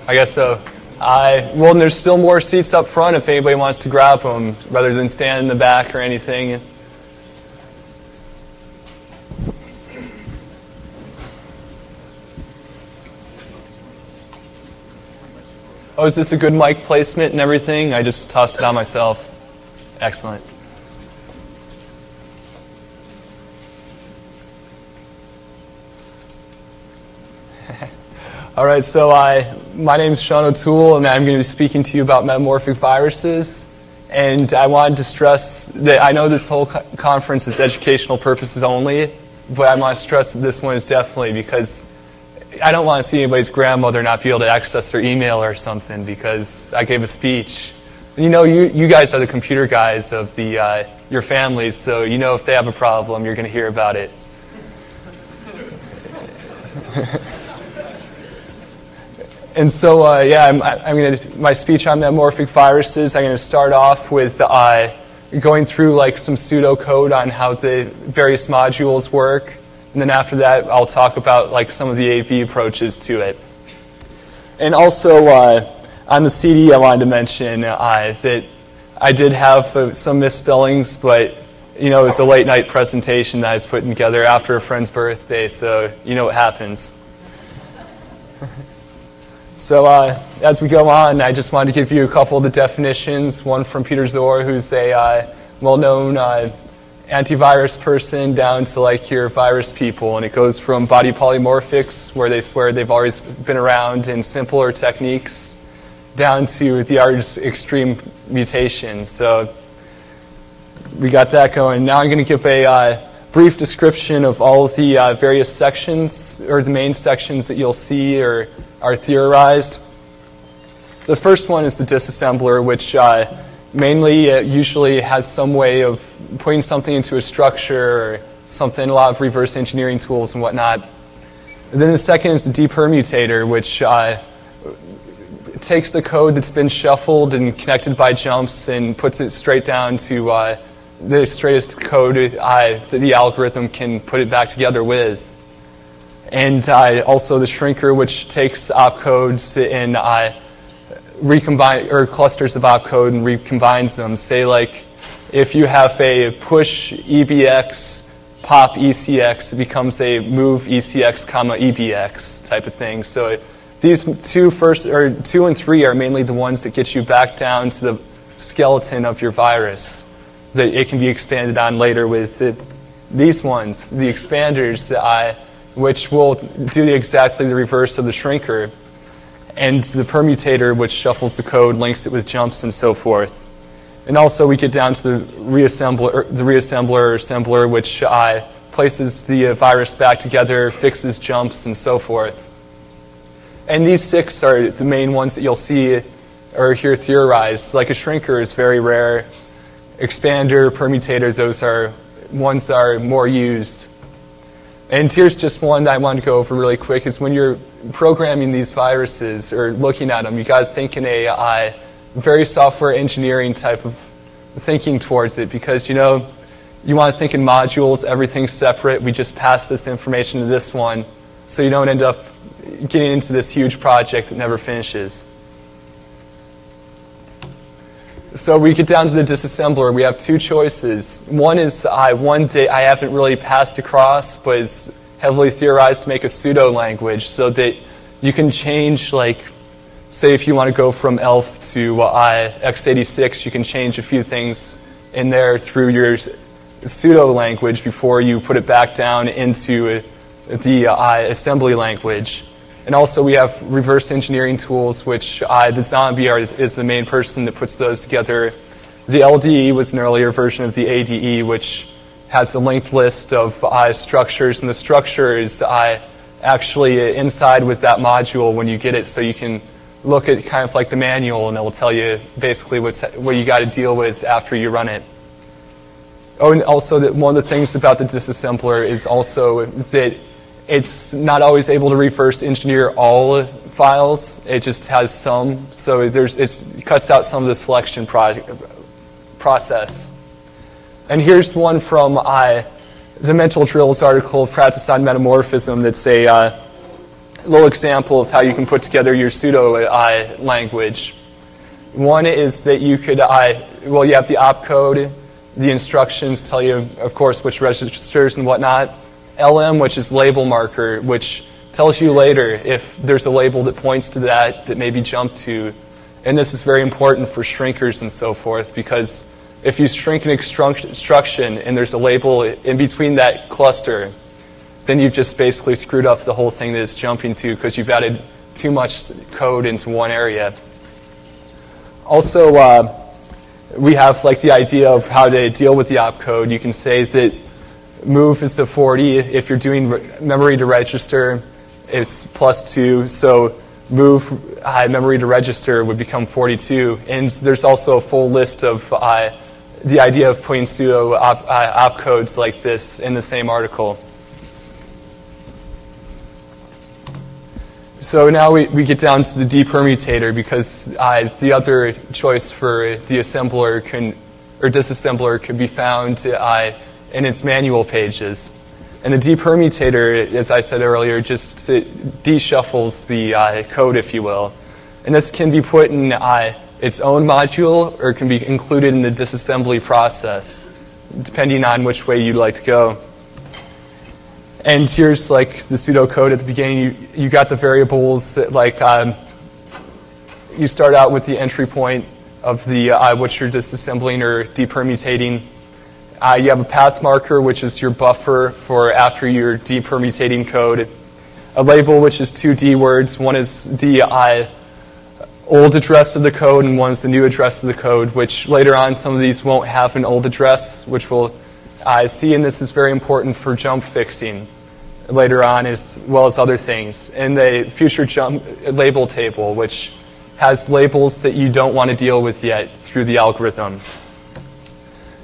I guess so. Well, and there's still more seats up front if anybody wants to grab them, rather than stand in the back or anything. Oh, is this a good mic placement and everything? I just tossed it on myself. Excellent. All right, so my name is Sean OToole, and I'm going to be speaking to you about metamorphic viruses. And I wanted to stress that I know this whole conference is educational purposes only, but I want to stress that this one is definitely, because I don't want to see anybody's grandmother not be able to access their email or something because I gave a speech. And you guys are the computer guys of your families, so you know if they have a problem, you're going to hear about it. And so, my speech on metamorphic viruses, I'm going to start off with going through some pseudocode on how the various modules work. And then after that, I'll talk about some of the AV approaches to it. And also, on the CD, I wanted to mention that I did have some misspellings, but it was a late night presentation that I was putting together after a friend's birthday, so you know what happens. So as we go on, I just wanted to give you a couple of the definitions. One from Peter Zor, who's a well-known antivirus person, down to your virus people. And it goes from body polymorphics, where they swear they've always been around in simpler techniques, down to the artist's extreme mutations. So we got that going. Now I'm going to give a brief description of all of the various sections, or the main sections that you'll see or are theorized. The first one is the disassembler, which mainly usually has some way of putting something into a structure or something, a lot of reverse engineering tools and whatnot. And then the second is the depermutator, which takes the code that's been shuffled and connected by jumps and puts it straight down to the straightest code that the algorithm can put it back together with. And also the shrinker, which takes opcodes and recombine, or clusters of opcode, and recombines them. Say if you have a push EBX, pop ECX, it becomes a move ECX, comma EBX type of thing. So these two and three are mainly the ones that get you back down to the skeleton of your virus that it can be expanded on later with these ones, the expanders, which will do exactly the reverse of the shrinker, and the permutator, which shuffles the code, links it with jumps, and so forth. And also we get down to the reassembler or assembler, which places the virus back together, fixes jumps, and so forth. And these six are the main ones that you'll see or hear theorized. Like a shrinker is very rare. Expander, permutator, those are ones that are more used. And here's just one that I wanted to go over really quick, is when you're programming these viruses or looking at them, you got to think in a very software engineering type of thinking towards it, because you want to think in modules, everything's separate, we just pass this information to this one, so you don't end up getting into this huge project that never finishes. So we get down to the disassembler. We have two choices. One is one that I haven't really passed across, but is heavily theorized to make a pseudo language, so that you can change, say if you want to go from ELF to x86, you can change a few things in there through your pseudo language before you put it back down into the assembly language. And also we have reverse engineering tools, which the zombie is the main person that puts those together. The LDE was an earlier version of the ADE, which has a linked list of structures, and the structure is actually inside with that module when you get it, so you can look at kind of like the manual, and it will tell you basically what you got to deal with after you run it. Oh, and also that one of the things about the disassembler is also that it's not always able to reverse engineer all files. It just has some, so it cuts out some of the selection process. And here's one from the Mental Drills article, Practice on Metamorphism, that's little example of how you can put together your pseudo language. One is that you could, well, you have the opcode, the instructions tell you, of course, which registers and whatnot. LM, which is label marker, which tells you later if there's a label that points to that may be jumped to. And this is very important for shrinkers and so forth, because if you shrink an instruction and there's a label in between that cluster, then you've just basically screwed up the whole thing that it's jumping to because you've added too much code into one area. Also, we have like the idea of how to deal with the opcode. You can say that move is to 40. If you're doing memory to register, it's +2. So move memory to register would become 42. And there's also a full list of the idea of putting pseudo opcodes like this in the same article. So now we get down to the depermutator, because the other choice for the assembler disassembler can be found in its manual pages. And the depermutator, as I said earlier, just deshuffles the code, if you will. And this can be put in its own module, or it can be included in the disassembly process, depending on which way you'd like to go. And here's like the pseudocode at the beginning. You got the variables that, like you start out with the entry point of the what you're disassembling or depermutating. You have a path marker, which is your buffer for after you're depermutating code. A label, which is 2 D words. One is the old address of the code, and one's the new address of the code, which later on some of these won't have an old address, which we'll see, and this is very important for jump fixing later on, as well as other things. And the future jump label table, which has labels that you don't want to deal with yet through the algorithm.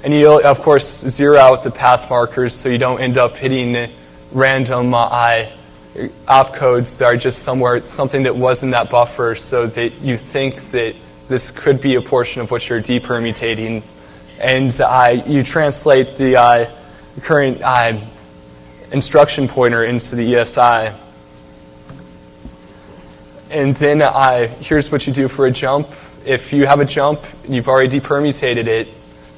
And you'll, of course, zero out the path markers so you don't end up hitting random opcodes that are just somewhere, something that was in that buffer, so that you think that this could be a portion of what you're depermutating. And you translate the current instruction pointer into the ESI. And then here's what you do for a jump. If you have a jump and you've already depermutated it,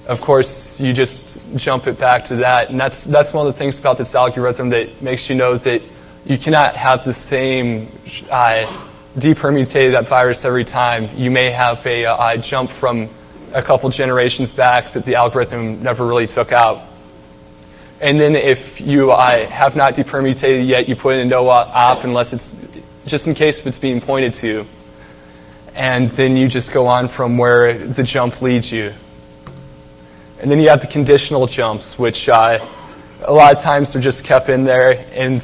of course, you just jump it back to that. And that's one of the things about this algorithm that makes you know that you cannot have the same depermutated virus every time. You may have a jump from a couple generations back that the algorithm never really took out. And then if you have not depermutated yet, you put in a no op unless it's, just in case if it's being pointed to. And then you just go on from where the jump leads you. And then you have the conditional jumps, which a lot of times they're just kept in there, and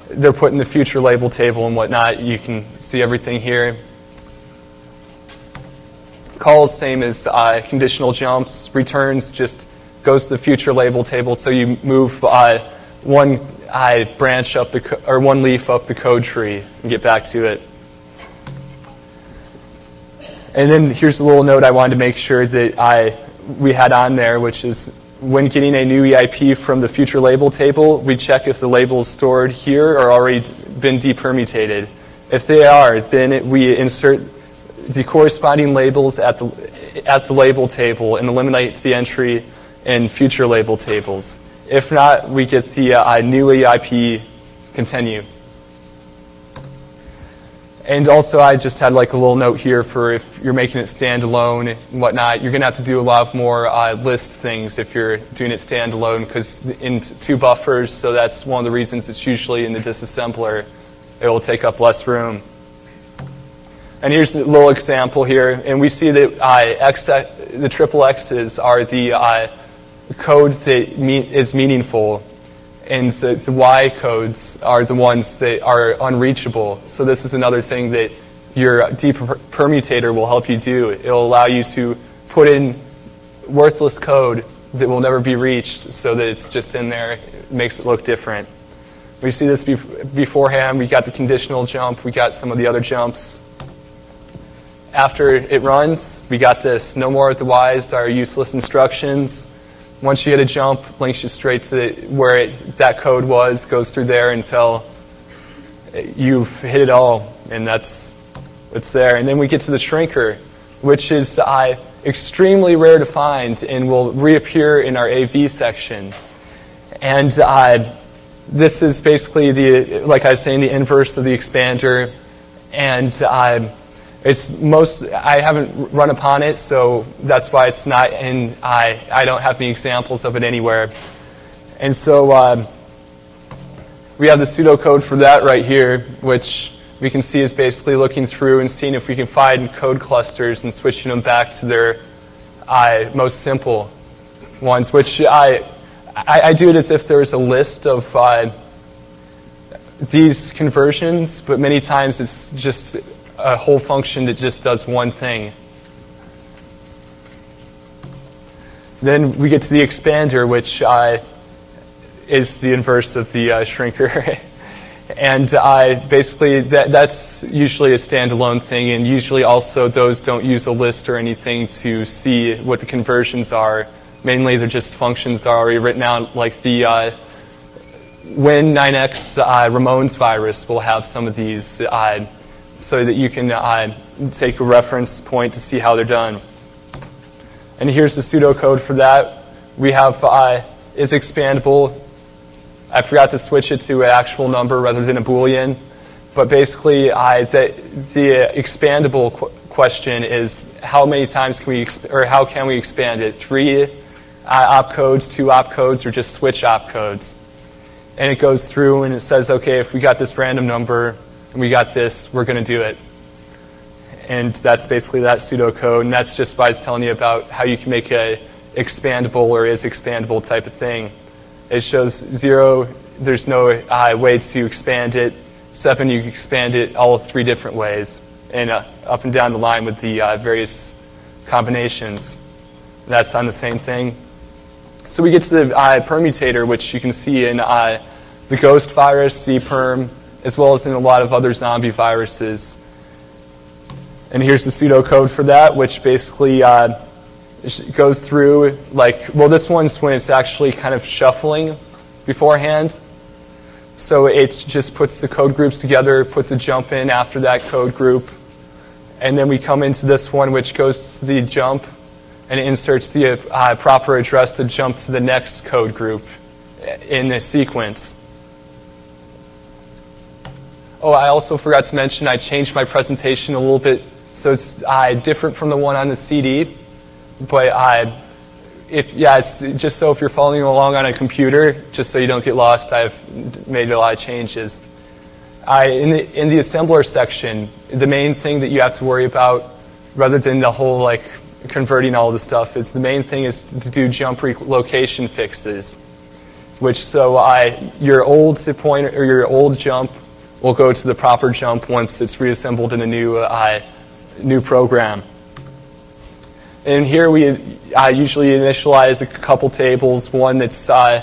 they're put in the future label table and whatnot. You can see everything here. Calls, same as conditional jumps. Returns just goes to the future label table, so you move one branch up or one leaf up the code tree and get back to it. And then here's a little note I wanted to make sure that we had on there, which is when getting a new EIP from the future label table, we check if the labels stored here are already been depermutated. If they are, then we insert the corresponding labels at the label table and eliminate the entry in future label tables. If not, we get the new EIP continue. And also, I just had like a little note here for if you're making it standalone and whatnot. You're going to have to do a lot more list things if you're doing it standalone, because in 2 buffers, so that's one of the reasons it's usually in the disassembler. It will take up less room. And here's a little example here, and we see that the triple X's are the code that is meaningful, and so the Y codes are the ones that are unreachable. So this is another thing that your depermutator will help you do. It will allow you to put in worthless code that will never be reached, so that it's just in there. It makes it look different. We see this beforehand. We got the conditional jump. We got some of the other jumps. After it runs, we got this. No more of the Y's that are useless instructions. Once you hit a jump, links you straight to where that code was, goes through there until you've hit it all, and that's what's there. And then we get to the shrinker, which is extremely rare to find and will reappear in our AV section. And this is basically like I was saying, the inverse of the expander. And I haven't run upon it, so that's why it's not in. I don't have any examples of it anywhere. And so we have the pseudocode for that right here, which we can see is basically looking through and seeing if we can find code clusters and switching them back to their most simple ones, which I do it as if there's a list of these conversions, but many times it's just a whole function that just does one thing. Then we get to the expander, which is the inverse of the shrinker. And basically that's usually a standalone thing, and usually also those don't use a list or anything to see what the conversions are. Mainly they're just functions that are already written out, like the Win9x Ramones virus will have some of these so that you can take a reference point to see how they're done. And here's the pseudocode for that. We have is expandable. I forgot to switch it to an actual number rather than a Boolean. But basically, the expandable question is how many times can we, or how can we expand it? 3 opcodes, 2 opcodes, or just switch opcodes? And it goes through and it says, okay, if we got this random number and we got this, we're going to do it. And that's basically that pseudocode. And that's just by telling you about how you can make a expandable or is expandable type of thing. It shows 0, there's no way to expand it. 7, you can expand it all 3 different ways. And up and down the line with the various combinations. And that's on the same thing. So we get to the permutator, which you can see in the Ghost virus, cperm, as well as in a lot of other zombie viruses. And here's the pseudocode for that, which basically it goes through, this one's when it's actually kind of shuffling beforehand. So it just puts the code groups together, puts a jump in after that code group. And then we come into this one, which goes to the jump and inserts the proper address to jump to the next code group in the sequence. Oh, I also forgot to mention I changed my presentation a little bit, so it's different from the one on the CD. But it's just so if you're following along on a computer, just so you don't get lost, I've made a lot of changes. In the assembler section, the main thing that you have to worry about, rather than the whole converting all the stuff, is the main thing is to do jump relocation fixes. Which your old pointer or your old jump will go to the proper jump once it's reassembled in a new program. And here we usually initialize a couple tables, one that's 8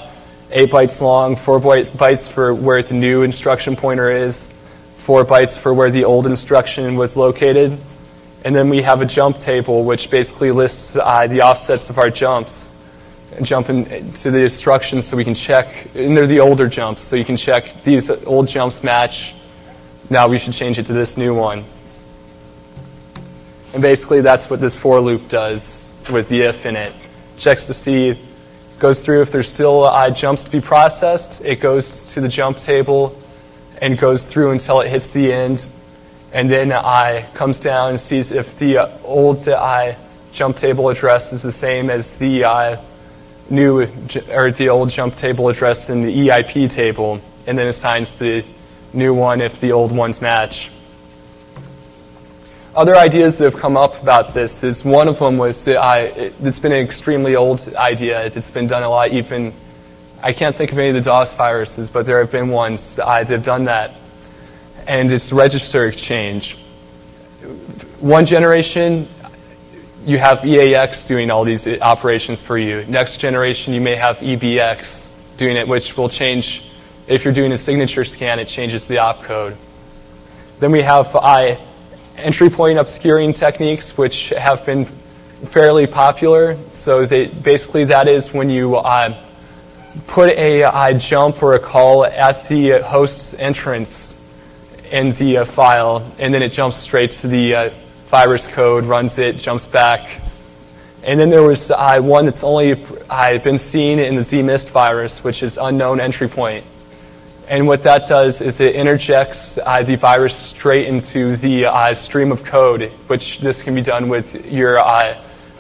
bytes long, 4 bytes for where the new instruction pointer is, 4 bytes for where the old instruction was located. And then we have a jump table, which basically lists the offsets of our jumps. And jump into the instructions so we can check, and they're the older jumps, so you can check these old jumps match. Now we should change it to this new one. And basically that's what this for loop does with the if in it. Checks to see, goes through if there's still jumps to be processed. It goes to the jump table and goes through until it hits the end. And then comes down and sees if the old jump table address is the same as the the old jump table address in the EIP table, and then assigns the new one if the old ones match. Other ideas that have come up about this is one of them was it's been an extremely old idea. It's been done a lot. Even I can't think of any of the DOS viruses, but there have been ones that have done that. And it's register exchange. One generation, you have EAX doing all these operations for you. Next generation, you may have EBX doing it, which will change. If you're doing a signature scan, it changes the opcode. Then we have entry point obscuring techniques, which have been fairly popular. So basically that is when you put a jump or a call at the host's entrance in the file, and then it jumps straight to the virus code, runs it, jumps back. And then there was one that's only been seen in the ZMist virus, which is unknown entry point. And what that does is it interjects the virus straight into the stream of code, which this can be done with your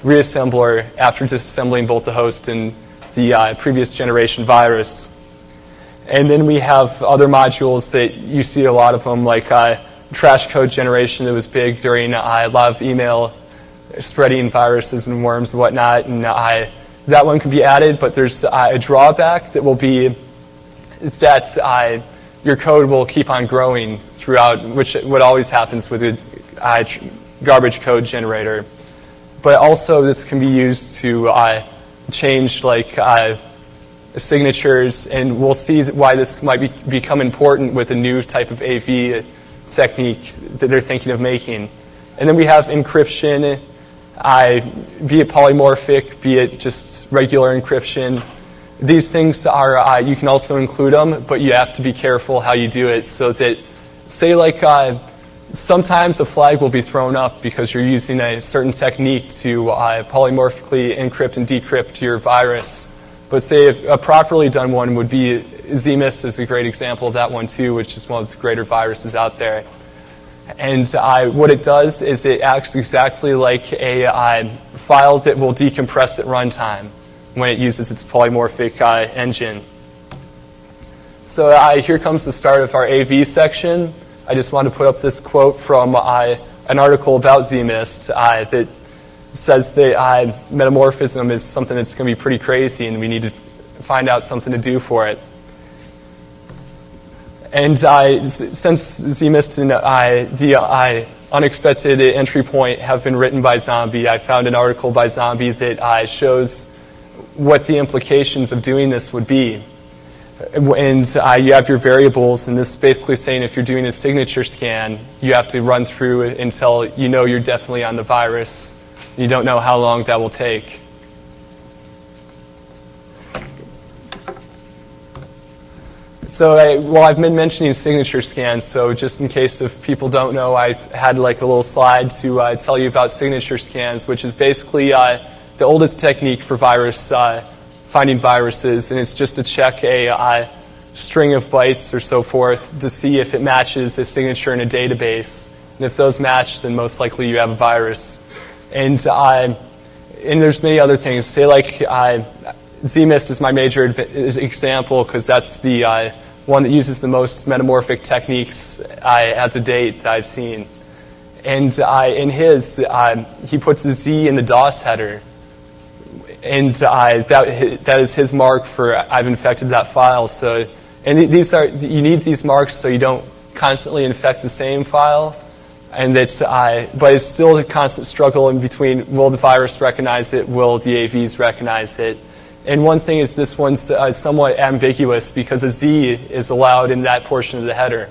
reassembler after disassembling both the host and the previous generation virus. And then we have other modules that you see a lot of them, like trash code generation that was big during a lot of email spreading viruses and worms and whatnot. And that one can be added, but there's a drawback that will be that your code will keep on growing throughout, which what always happens with a garbage code generator. But also this can be used to change like signatures, and we'll see why this might become important with a new type of AV technique that they're thinking of making. And then we have encryption, be it polymorphic, be it just regular encryption. These things are, you can also include them, but you have to be careful how you do it so that, say like, sometimes a flag will be thrown up because you're using a certain technique to polymorphically encrypt and decrypt your virus. But say a properly done one would be, ZMist is a great example of that one too, which is one of the greater viruses out there. And what it does is it acts exactly like a file that will decompress at runtime when it uses its polymorphic engine. So here comes the start of our AV section. I just want to put up this quote from an article about ZMist that says that metamorphism is something that's going to be pretty crazy, and we need to find out something to do for it. And since ZMist and the unexpected entry point have been written by Zombie, I found an article by Zombie that shows what the implications of doing this would be. And you have your variables, and this is basically saying if you're doing a signature scan, you have to run through it until you know you're definitely on the virus. You don't know how long that will take. So well, I've been mentioning signature scans, so just in case if people don't know, I had like a little slide to tell you about signature scans, which is basically the oldest technique for finding viruses, and it's just to check a string of bytes or so forth to see if it matches a signature in a database. And if those match, then most likely you have a virus. And there's many other things. Say like ZMist is my major example because that's the one that uses the most metamorphic techniques as a date that I've seen. And in his, he puts a Z in the DOS header. And that is his mark for I've infected that file. So, and these are, you need these marks so you don't constantly infect the same file. And that's, but it's still a constant struggle in between, will the virus recognize it, will the AVs recognize it? And one thing is this one's somewhat ambiguous because a Z is allowed in that portion of the header.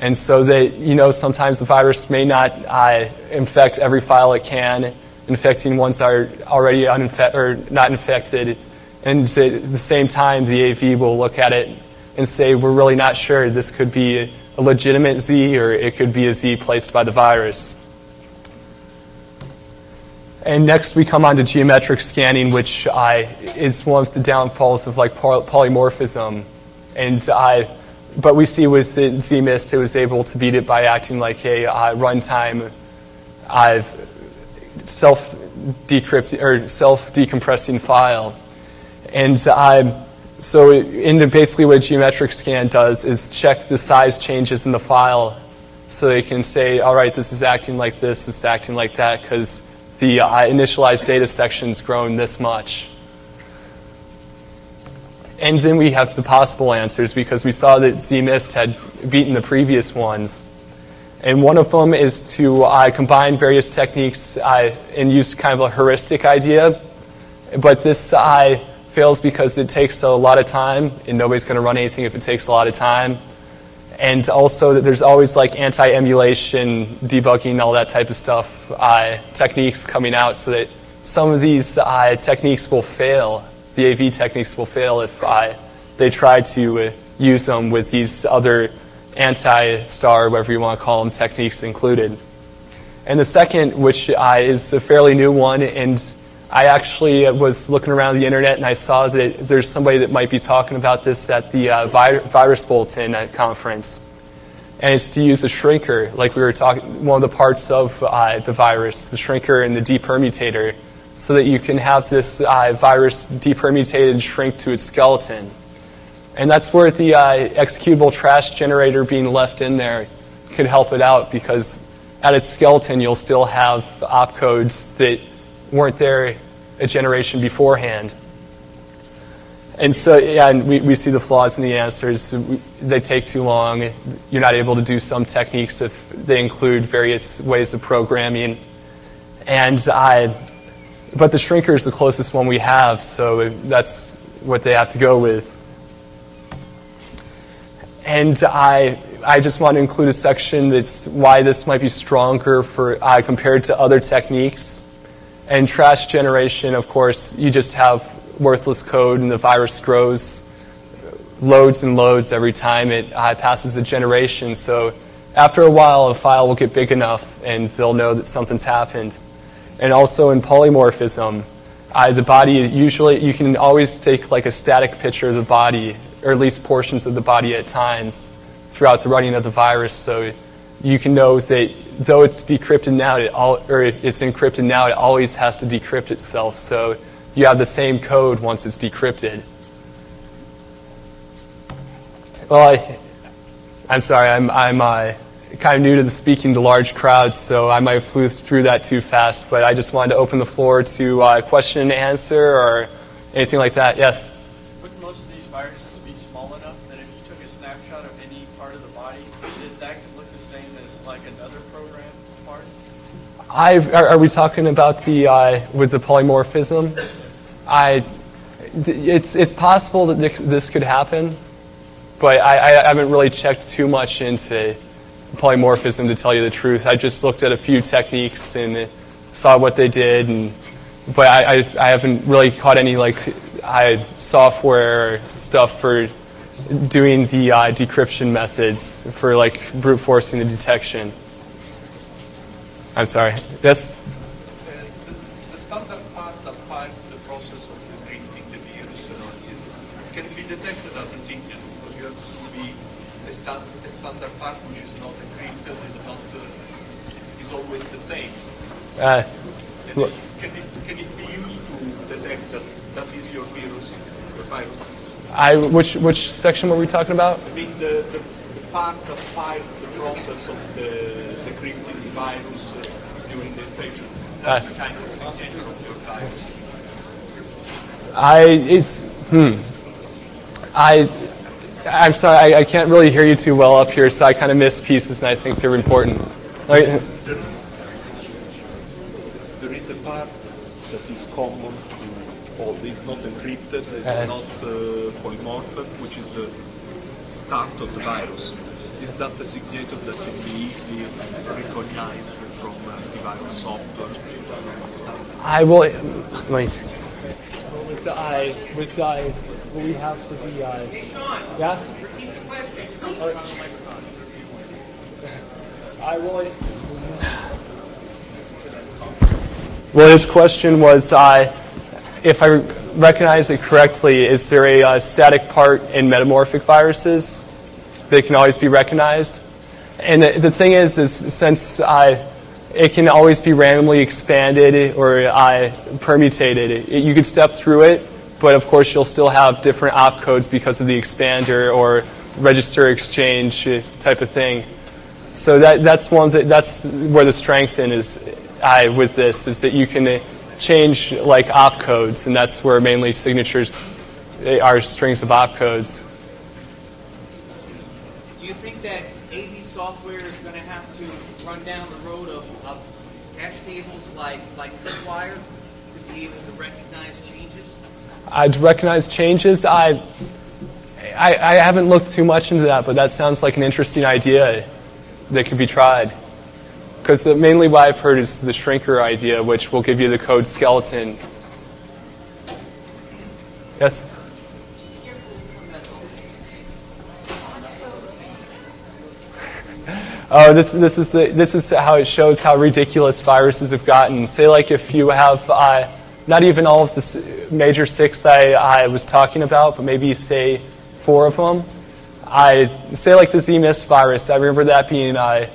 And so that, you know, sometimes the virus may not infect every file it can, infecting ones that are already not infected. And at the same time, the AV will look at it and say, we're really not sure. This could be a legitimate Z, or it could be a Z placed by the virus. And next we come on to geometric scanning, which is one of the downfalls of like polymorphism. And but we see with ZMist, it was able to beat it by acting like a runtime self-decompressing file. And so basically what a geometric scan does is check the size changes in the file so they can say, all right, this is acting like this is acting like that, because the initialized data section's grown this much. And then we have the possible answers, because we saw that ZMist had beaten the previous ones. And one of them is to combine various techniques and use kind of a heuristic idea. But this fails because it takes a lot of time, and nobody's going to run anything if it takes a lot of time. And also that there's always like anti-emulation, debugging, all that type of stuff, techniques coming out, so that some of these techniques will fail. The AV techniques will fail if they try to use them with these other anti-star, whatever you want to call them, techniques included. And the second, which is a fairly new one, and I actually was looking around the internet and I saw that there's somebody that might be talking about this at the Virus Bulletin conference. And it's to use a shrinker, like we were talking, one of the parts of the virus, the shrinker and the depermutator, so that you can have this virus depermutated shrink to its skeleton. And that's where the executable trash generator being left in there could help it out, because at its skeleton you'll still have opcodes that weren't there a generation beforehand. And so, yeah, and we see the flaws in the answers. They take too long. You're not able to do some techniques if they include various ways of programming. And but the shrinker is the closest one we have, so that's what they have to go with. And I just want to include a section that's why this might be stronger for compared to other techniques. And trash generation, of course, you just have worthless code and the virus grows loads and loads every time it passes a generation. So after a while, a file will get big enough and they'll know that something's happened. And also in polymorphism, the body, usually you can always take like a static picture of the body, or at least portions of the body at times throughout the running of the virus, so you can know that though it's decrypted now, it's encrypted now, it always has to decrypt itself. So you have the same code once it's decrypted. Well, I'm sorry, I'm kind of new to the speaking to large crowds, so I might have flew through that too fast, but I just wanted to open the floor to question and answer or anything like that. Yes? Wouldn't most of these viruses be small enough that if you took a snapshot of any part of the body, that could look the same as like another program part? Are we talking about the with the polymorphism? It's possible that this could happen, but I haven't really checked too much into polymorphism, to tell you the truth. I just looked at a few techniques and saw what they did, but I haven't really caught any software stuff for doing the decryption methods for like brute forcing the detection. I'm sorry. Yes? The standard part that files the process of encrypting the virus can be detected as a signature, because you have to be a standard part which is not encrypted, is always the same. Can it be used to detect that is your virus, your virus? Which section were we talking about? I mean the part that files the process of the decrypting the virus during the infection. That's the kind of signature of your virus. I'm sorry, I can't really hear you too well up here, so I kind of miss pieces, and I think they're important. There is a part that is common to all. It's not encrypted, it's not polymorphic, which is the start of the virus. Is that the signature that can be easily recognized from antivirus software? I will. Let me take this. With the eye, what we have for the yeah. Repeat the question. I will. Well, his question was, if I recognize it correctly, is there a static part in metamorphic viruses that can always be recognized? And the thing is since it can always be randomly expanded or permutated, you could step through it, but of course you'll still have different opcodes because of the expander or register exchange type of thing. So that's where the strength in is with this, is that you can change like opcodes, and that's where mainly signatures are strings of opcodes. Do you think that AV software is going to have to run down the road of hash tables like Tripwire to be able to recognize changes? To recognize changes, I haven't looked too much into that, but that sounds like an interesting idea that could be tried. Because mainly what I've heard is the shrinker idea, which will give you the code skeleton. Yes? Oh, this is how it shows how ridiculous viruses have gotten. Say like if you have not even all of the major 6 I was talking about, but maybe say 4 of them. I say like the ZMIS virus. I remember that being I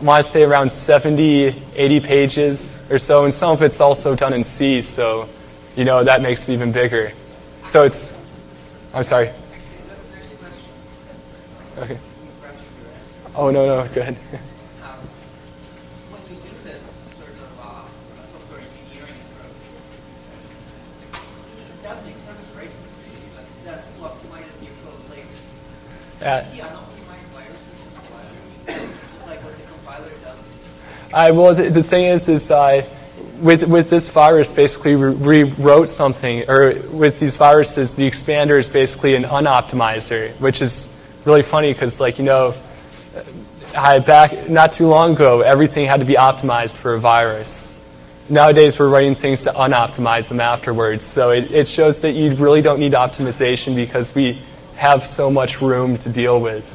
want to say around 70, 80 pages or so, and some of it's also done in C, so you know that makes it even bigger. So it's. I'm sorry. Okay. Oh, no, go ahead. When you do this sort of software engineering approach, it does make sense to write in C, but that will optimize your code later. Yeah. Do you see unoptimized viruses in the compiler, just like what the compiler does? Well, the thing is with this virus, basically we rewrote something, or with these viruses, the expander is basically an unoptimizer, which is really funny because, like, you know, back not too long ago, everything had to be optimized for a virus. Nowadays, we're writing things to unoptimize them afterwards. So it shows that you really don't need optimization because we have so much room to deal with.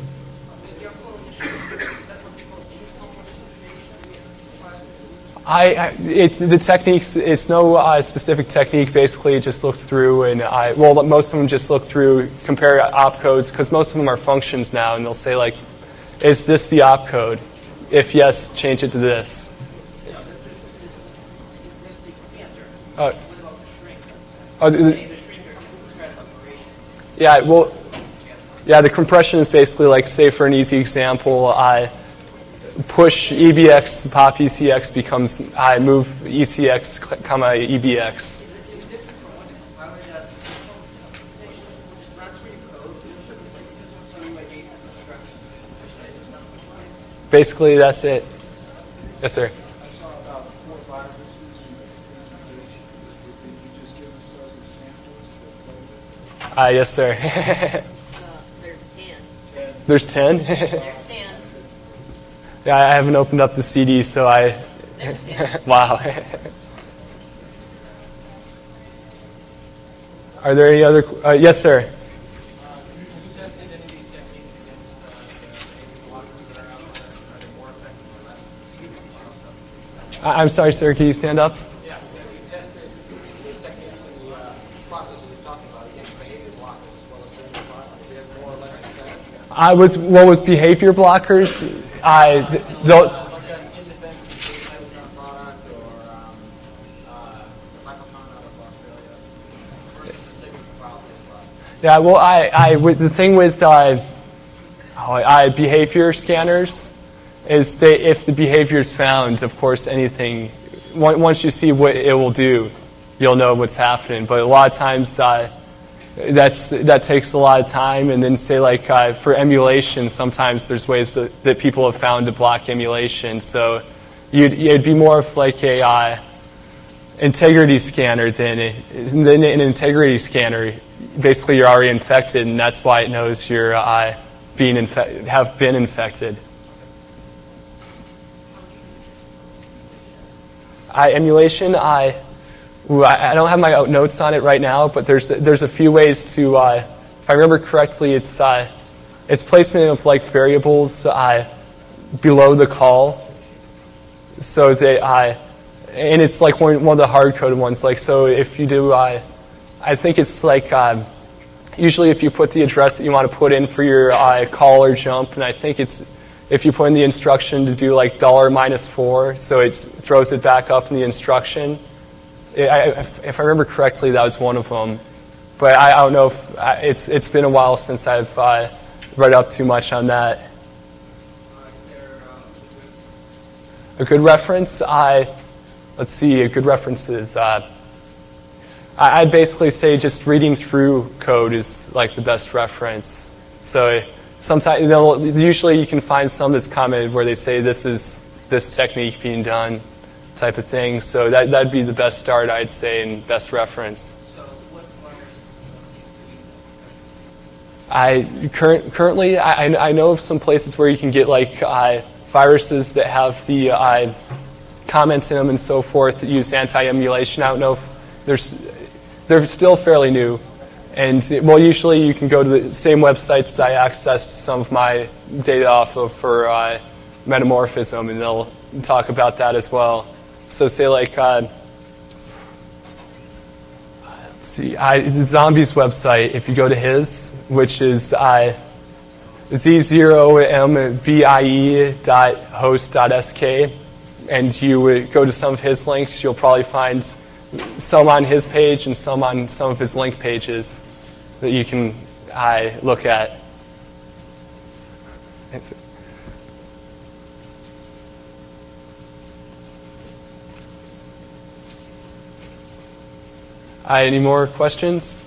The techniques, it's no specific technique. Basically, it just looks through and well, most of them just look through, compare opcodes, because most of them are functions now, and they'll say like, is this the opcode? If yes, change it to this. Yeah, well, yeah, the compression is basically like, say for an easy example, push EBX, pop ECX becomes I move ECX, comma EBX. Basically, that's it. Yes, sir. I saw about 4 viruses in the presentation. Did you just give us those as samples? Yes, sir. There's 10. There's 10? There's 10. Yeah, I haven't opened up the CD, so There's 10. wow. Are there any other? Yes, sir. I'm sorry, sir. Can you stand up? Yeah, have you tested the techniques and the processes you're talking about against behavior blockers as well as single file? Do you have more or less success? With behavior blockers, they'll. Like an indefense product or microphone out of Australia versus a single file-based product. Yeah, well, the thing with behavior scanners is that if the behavior is found, of course, anything, once you see what it will do, you'll know what's happening. But a lot of times, that takes a lot of time. And then, say, like, for emulation, sometimes there's ways that people have found to block emulation. So it'd be more of like a integrity scanner than an integrity scanner. Basically, you're already infected, and that's why it knows you're have been infected. Emulation, I don't have my notes on it right now, but there's a few ways to, if I remember correctly, it's placement of like variables below the call, so that and it's like one of the hard-coded ones. Like, so if you do, I think it's like usually if you put the address that you want to put in for your call or jump, and I think it's if you put in the instruction to do like $-4, so it throws it back up in the instruction. If I remember correctly, that was one of them. But I don't know if it's been a while since I've read up too much on that. A good reference? Let's see. A good reference is I'd basically say just reading through code is like the best reference. So sometimes, usually you can find some that's commented where they say this is this technique being done, type of thing. So that'd be the best start, I'd say, and best reference. So what virus Currently, I know of some places where you can get like viruses that have the comments in them and so forth that use anti-emulation. I don't know if they're still fairly new. And, well, usually you can go to the same websites I accessed some of my data off of for metamorphism, and they'll talk about that as well. So say like, let's see, the Zombies website, if you go to his, which is z0mbie.host.sk, and you would go to some of his links, you'll probably find some on his page and some on some of his link pages that you can look at. Any more questions?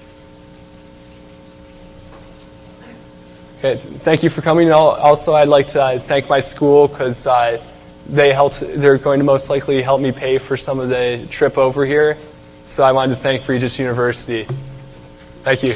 Okay, thank you for coming. Also, I'd like to thank my school because they're going to most likely help me pay for some of the trip over here. So I wanted to thank Regis University. Thank you.